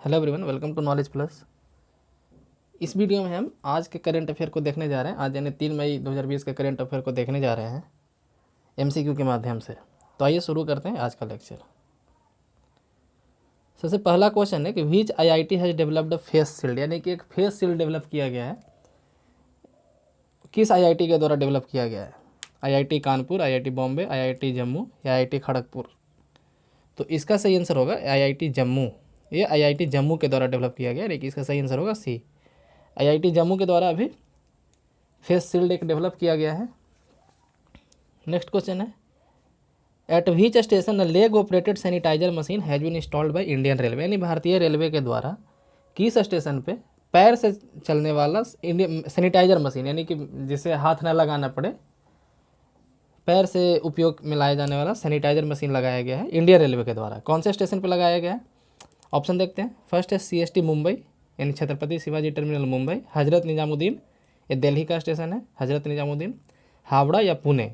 Hello everyone, welcome to knowledge plus. इस video में हम आज के करंट अफेयर को देखने जा रहे हैं। आज यानी 3 मई 2020 के करंट अफेयर को देखने जा रहे हैं एमसीक्यू के माध्यम से। तो आइए शुरू करते हैं आज का लेक्चर। सबसे पहला क्वेश्चन है कि which IIT has developed face shield, यानी कि एक फेस शील्ड डेवलप किया गया है। किस आईआईटी के द्वारा डेवलप किया गया है? IIT Kanpur, IIT Bombay, IIT Jammu या आईआईटी खड़गपुर? तो इसका सही आंसर होगा आईआईटी जम्मू। ये आईआईटी जम्मू के द्वारा डेवलप किया गया है, लेकिन इसका सही आंसर होगा सी। आईआईटी जम्मू के द्वारा अभी फेस शील्ड एक डेवलप किया गया है। नेक्स्ट क्वेश्चन है, at which station leg operated sanitizer machine has been installed by Indian railway, यानी भारतीय रेलवे के द्वारा किस स्टेशन पे पैर से चलने वाला इंडियन सैनिटाइजर मशीन, यानी कि जिसे हाथ न लगाना पड़े, पैर से उपयोग में लाया जाने वाला सैनिटाइजर मशीन लगाया गया है इंडियन रेलवे के द्वारा। कौन से स्टेशन पर लगाया गया है? ऑप्शन देखते हैं। फर्स्ट है सीएसटी मुंबई, यानी छत्रपति शिवाजी टर्मिनल मुंबई। हजरत निजामुद्दीन, ये दिल्ली का स्टेशन है हजरत निजामुद्दीन। हावड़ा या पुणे?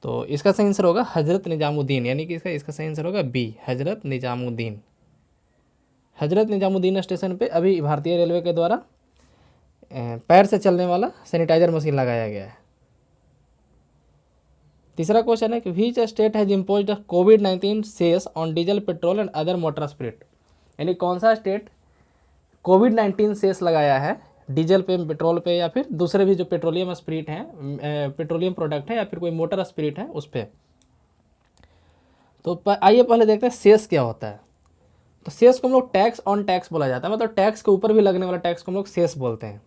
तो इसका सही आंसर होगा हजरत निजामुद्दीन, यानी कि इसका सही आंसर होगा बी, हजरत निजामुद्दीन। हजरत निजामुद्दीन स्टेशन पे अभी भारतीय रेलवे के द्वारा पैर से चलने वाला सैनिटाइजर मशीन लगाया गया है। तीसरा क्वेश्चन है कि व्हिच स्टेट हैज इम्पोज्ड कोविड-19 cess on diesel, petrol and other motor spirit, यानी कौन सा स्टेट कोविड-19 सेस लगाया है डीजल पे, पेट्रोल पे या फिर दूसरे भी जो पेट्रोलियम स्पिरिट हैं, पेट्रोलियम प्रोडक्ट है या फिर कोई मोटर स्पिरिट है उस पर? तो आइए पहले देखते हैं सेस क्या होता है। तो सेस को हम लोग टैक्स ऑन टैक्स बोला जाता है, मतलब टैक्स के ऊपर भी लगने वाला टैक्स को हम लोग सेस बोलते हैं।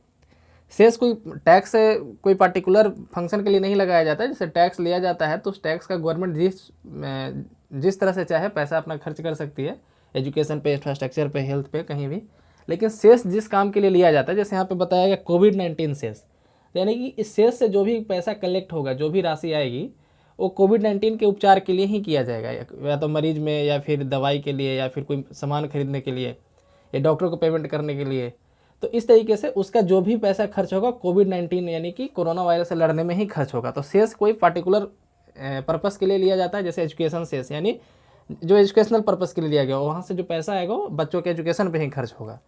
सेस कोई टैक्स से कोई पार्टिकुलर फंक्शन के लिए नहीं लगाया जाता है। जैसे टैक्स लिया जाता है तो उस टैक्स का गवर्नमेंट जिस तरह से चाहे पैसा अपना खर्च कर सकती है, एजुकेशन पे, इंफ्रास्ट्रक्चर पे, हेल्थ पे, कहीं भी। लेकिन सेस जिस काम के लिए लिया जाता है, जैसे यहाँ पे बताया गया कोविड-19 सेस, यानी कि इस सेस से जो भी पैसा कलेक्ट होगा, जो भी राशि आएगी, वो कोविड-19 के उपचार के लिए ही किया जाएगा, या तो मरीज में, या फिर दवाई के लिए, या फिर कोई सामान खरीदने के लिए, या डॉक्टर को पेमेंट करने के लिए। तो इस तरीके से उसका जो भी पैसा खर्च होगा कोविड-19 यानी कि कोरोना वायरस से लड़ने में ही खर्च होगा। तो सेस कोई पार्टिकुलर पर्पस के लिए लिया जाता है, जैसे एजुकेशन सेस, यानी जो एजुकेशनल पर्पस के लिए लिया गया, वहाँ से जो पैसा आएगा वो बच्चों के एजुकेशन पे ही खर्च होगा।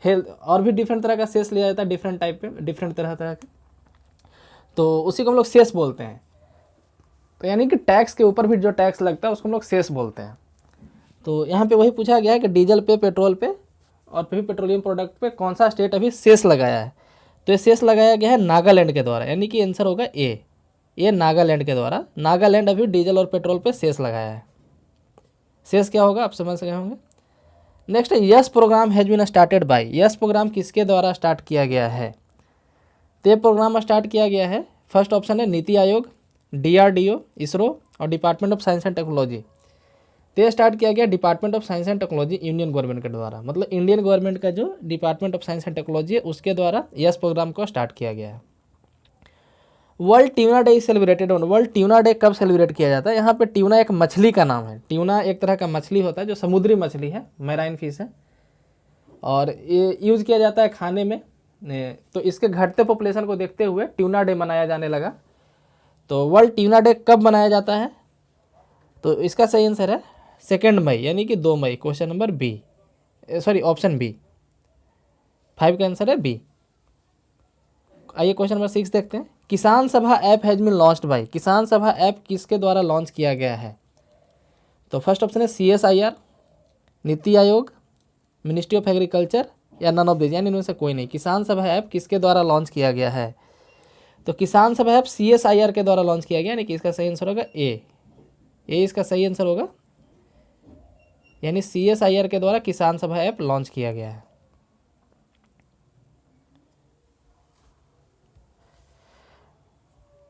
हेल्थ और भी डिफरेंट तरह का सेस लिया जाता है, डिफरेंट टाइप पे, डिफरेंट तरह तरह के, तो उसी को हम लोग सेस बोलते हैं। तो यानी कि टैक्स के ऊपर भी जो टैक्स लगता है उसको हम लोग सेस बोलते हैं। तो यहाँ पे वही पूछा गया है कि डीजल पे, पेट्रोल पे और भी पेट्रोलियम प्रोडक्ट पे कौन सा स्टेट अभी सेस लगाया है? तो ये सेस लगाया गया है नागालैंड के द्वारा, यानी कि आंसर होगा ए, ये नागालैंड के द्वारा। नागालैंड अभी डीजल और पेट्रोल पे सेस लगाया है। सेस क्या होगा आप समझ गए होंगे। नेक्स्ट है YES program has been started by, YES program किसके द्वारा स्टार्ट किया गया है? तो ये प्रोग्राम स्टार्ट किया गया है, फर्स्ट ऑप्शन है नीति आयोग, डीआरडीओ, इसरो और department of science and technology. तो स्टार्ट किया गया department of science and technology Indian government के द्वारा, मतलब इंडियन गवर्नमेंट का जो department of science and technology है उसके द्वारा यस प्रोग्राम को स्टार्ट किया गया है। World tuna day celebrated on, world tuna day कब सेलिब्रेट किया जाता है? यहाँ पे ट्यूना एक मछली का नाम है। ट्यूना एक तरह का मछली होता है जो समुद्री मछली है, मैराइन फिश है, और ये यूज़ किया जाता है खाने में। तो इसके घटते पॉपुलेशन को देखते हुए ट्यूना डे मनाया जाने लगा। तो वर्ल्ड ट्यूना डे कब मनाया जाता है? तो इसका सही आंसर है 2 मई, यानी कि 2 मई। Question number B, sorry option B, 5 का आंसर है बी। आइए क्वेश्चन नंबर 6 देखते हैं। Kisan Sabha app has been launched by, Kisan Sabha app किसके द्वारा लॉन्च किया गया है? तो फर्स्ट ऑप्शन है CSIR, NITI Aayog, ministry of agriculture या नन ऑफ दिस, यानी इनमें से कोई नहीं। किसान सभा ऐप किसके द्वारा लॉन्च किया गया है? तो किसान सभा ऐप CSIR के द्वारा लॉन्च किया गया, यानी कि इसका सही आंसर होगा ए, इसका सही आंसर होगा, यानी CSIR के द्वारा किसान सभा ऐप लॉन्च किया गया है।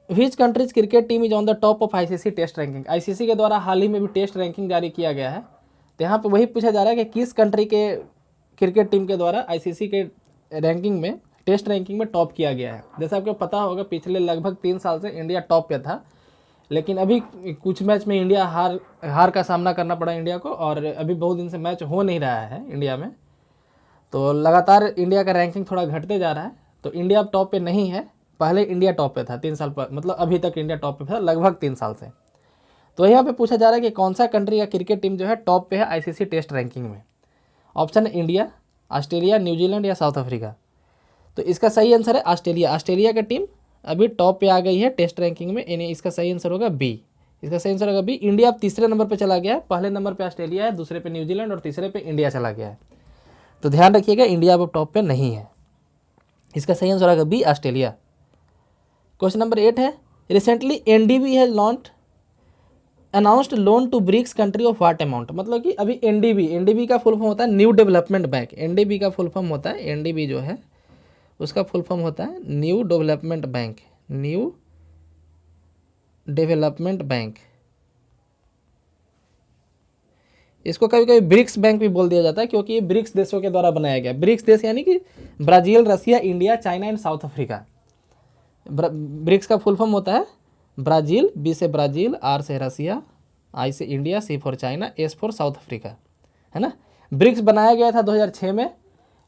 Which countries cricket team is on the top of ICC test ranking, ICC के द्वारा हाल ही में भी टेस्ट रैंकिंग जारी किया गया है। तो यहाँ पे वही पूछा जा रहा है कि किस कंट्री के क्रिकेट टीम के द्वारा ICC के रैंकिंग में, टेस्ट रैंकिंग में टॉप किया गया है। जैसे आपको पता होगा पिछले लगभग 3 साल से इंडिया टॉप पे था, लेकिन अभी कुछ मैच में इंडिया हार का सामना करना पड़ा इंडिया को, और अभी बहुत दिन से मैच हो नहीं रहा है इंडिया में। तो लगातार इंडिया का रैंकिंग थोड़ा घटते जा रहा है। तो इंडिया अब टॉप पे नहीं है, पहले इंडिया टॉप पे था 3 साल पर, मतलब अभी तक इंडिया टॉप पे था लगभग 3 साल से। तो यहाँ पे पूछा जा रहा है कि कौन सा कंट्री का क्रिकेट टीम जो है टॉप पे है ICC टेस्ट रैंकिंग में। ऑप्शन है इंडिया, ऑस्ट्रेलिया, न्यूजीलैंड या साउथ अफ्रीका। तो इसका सही आंसर है ऑस्ट्रेलिया। ऑस्ट्रेलिया की टीम अभी टॉप पे आ गई है टेस्ट रैंकिंग में, यानी इसका सही आंसर होगा बी। इसका सही आंसर होगा बी। इंडिया अब तीसरे नंबर पे चला गया है, पहले नंबर पे ऑस्ट्रेलिया है, दूसरे पे न्यूजीलैंड और तीसरे पे इंडिया चला गया है। तो ध्यान रखिएगा इंडिया अब टॉप पे नहीं है। इसका सही आंसर होगा बी, ऑस्ट्रेलिया। क्वेश्चन नंबर 8 है, recently NDB has launch announced loan to BRICS country of what amount. मतलब कि अभी एनडीबी का फुल फॉर्म होता है न्यू डेवलपमेंट बैंक। एनडीबी का फुल फॉर्म होता है, एनडीबी जो है उसका फुल फॉर्म होता है New Development bank, new Development bank. इसको कभी कभी ब्रिक्स बैंक भी बोल दिया जाता है, क्योंकि ये ब्रिक्स देशों के द्वारा बनाया गया। ब्रिक्स देश यानी कि Brazil, Russia, India, China and South Africa. BRICS का फुल फॉर्म होता है ब्राज़ील, बी से ब्राज़ील, आर से रसिया, आई से India, C for China, S for South Africa, है ना। ब्रिक्स बनाया गया था 2006 में,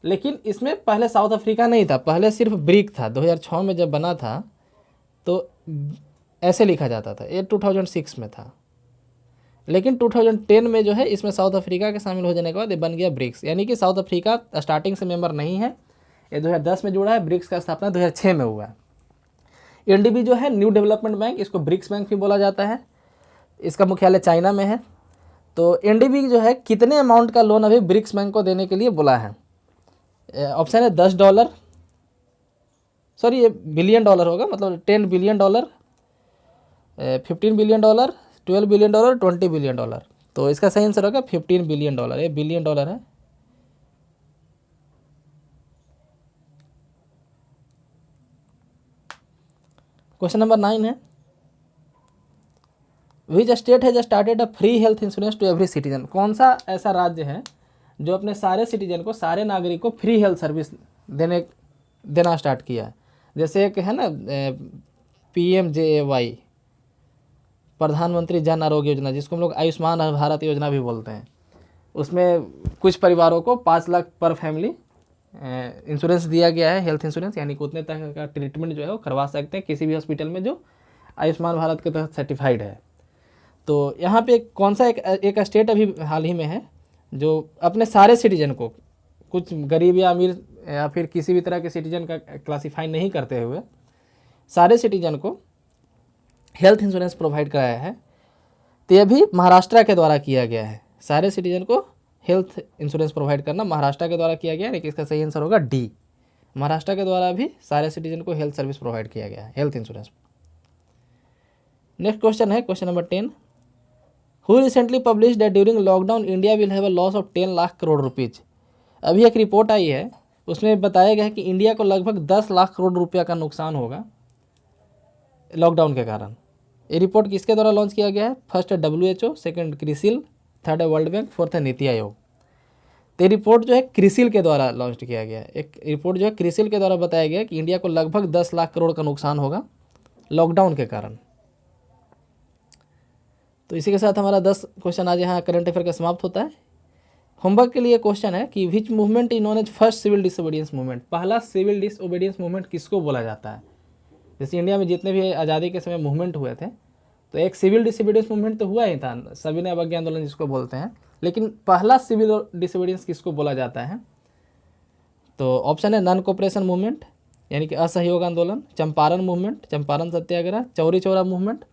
लेकिन इसमें पहले साउथ अफ्रीका नहीं था, पहले सिर्फ ब्रिक था। 2006 में जब बना था तो ऐसे लिखा जाता था, ये 2006 में था। लेकिन 2010 में जो है इसमें साउथ अफ्रीका के शामिल हो जाने के बाद ये बन गया ब्रिक्स। यानी कि साउथ अफ्रीका स्टार्टिंग से मेंबर नहीं है, ये 2010 में जुड़ा है। ब्रिक्स का स्थापना 2006 में हुआ है। एनडीबी जो है न्यू डेवलपमेंट बैंक, इसको ब्रिक्स बैंक भी बोला जाता है। इसका मुख्यालय चाइना में है। तो एनडीबी जो है कितने अमाउंट का लोन अभी ब्रिक्स बैंक को देने के लिए बोला है? ऑप्शन है $10, सॉरी ये बिलियन डॉलर होगा, मतलब $10 बिलियन, $15 बिलियन, $12 बिलियन, $20 बिलियन। तो इसका सही आंसर होगा $15 बिलियन। ये बिलियन डॉलर है। क्वेश्चन नंबर 9 है, which state has started a free health insurance to every citizen. कौन सा ऐसा राज्य है जो अपने सारे सिटीजन को, सारे नागरिक को फ्री हेल्थ सर्विस देना स्टार्ट किया है? जैसे एक है ना PMJAY, प्रधानमंत्री जन आरोग्य योजना, जिसको हम लोग आयुष्मान भारत योजना भी बोलते हैं। उसमें कुछ परिवारों को 5 लाख पर फैमिली इंश्योरेंस दिया गया है, हेल्थ इंश्योरेंस, यानी कि उतने तक का ट्रीटमेंट जो है वो करवा सकते हैं किसी भी हॉस्पिटल में जो आयुष्मान भारत के तहत सर्टिफाइड है। तो यहाँ पे कौन सा एक स्टेट अभी हाल ही में है जो अपने सारे सिटीजन को, कुछ गरीब या अमीर या फिर किसी भी तरह के सिटीजन का क्लासीफाई नहीं करते हुए सारे सिटीजन को हेल्थ इंश्योरेंस प्रोवाइड कराया है? तो यह भी महाराष्ट्र के द्वारा किया गया है। सारे सिटीजन को हेल्थ इंश्योरेंस प्रोवाइड करना महाराष्ट्र के द्वारा किया गया है, लेकिन इसका सही आंसर होगा डी। महाराष्ट्र के द्वारा भी सारे सिटीजन को हेल्थ सर्विस प्रोवाइड किया गया है, हेल्थ इंश्योरेंस। नेक्स्ट क्वेश्चन है question number 10, who recently publish that during lockdown India will have a loss of 10 lakh crore rupees. अभी एक रिपोर्ट आई है, उसमें बताया गया है कि इंडिया को लगभग 10 लाख करोड़ रुपया का नुकसान होगा लॉकडाउन के कारण। ये रिपोर्ट किसके द्वारा लॉन्च किया गया है? फर्स्ट है WHO, सेकंड क्रिसिल, थर्ड है वर्ल्ड बैंक, फोर्थ है नीति आयोग। तो ये रिपोर्ट जो है क्रिसिल के द्वारा लॉन्च किया गया है। एक रिपोर्ट जो है क्रिसिल के द्वारा बताया गया कि इंडिया को लगभग 10 लाख करोड़ का नुकसान होगा लॉकडाउन के कारण। तो इसी के साथ हमारा 10 क्वेश्चन आज यहाँ करंट अफेयर का समाप्त होता है। होमवर्क के लिए क्वेश्चन है कि which movement is known as first civil disobedience movement. पहला सिविल डिसोबीडियंस मूवमेंट किसको बोला जाता है? जैसे इंडिया में जितने भी आज़ादी के समय मूवमेंट हुए थे, तो एक सिविल डिसोबीडियंस मूवमेंट तो हुआ ही था, सविनय अवज्ञा आंदोलन जिसको बोलते हैं, लेकिन पहला सिविल डिसोबीडियंस किसको बोला जाता है? तो ऑप्शन है नॉन कोऑपरेशन मूवमेंट यानी कि असहयोग आंदोलन, चंपारण मूवमेंट, चंपारण सत्याग्रह, चौरी चौरा मूवमेंट,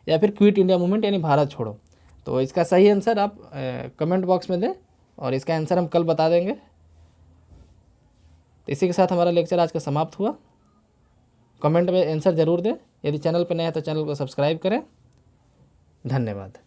या फिर क्विट इंडिया मूवमेंट यानी भारत छोड़ो। तो इसका सही आंसर आप कमेंट बॉक्स में दें और इसका आंसर हम कल बता देंगे। तो इसी के साथ हमारा लेक्चर आज का समाप्त हुआ। कमेंट में आंसर ज़रूर दें। यदि चैनल पर नए हैं तो चैनल को सब्सक्राइब करें। धन्यवाद।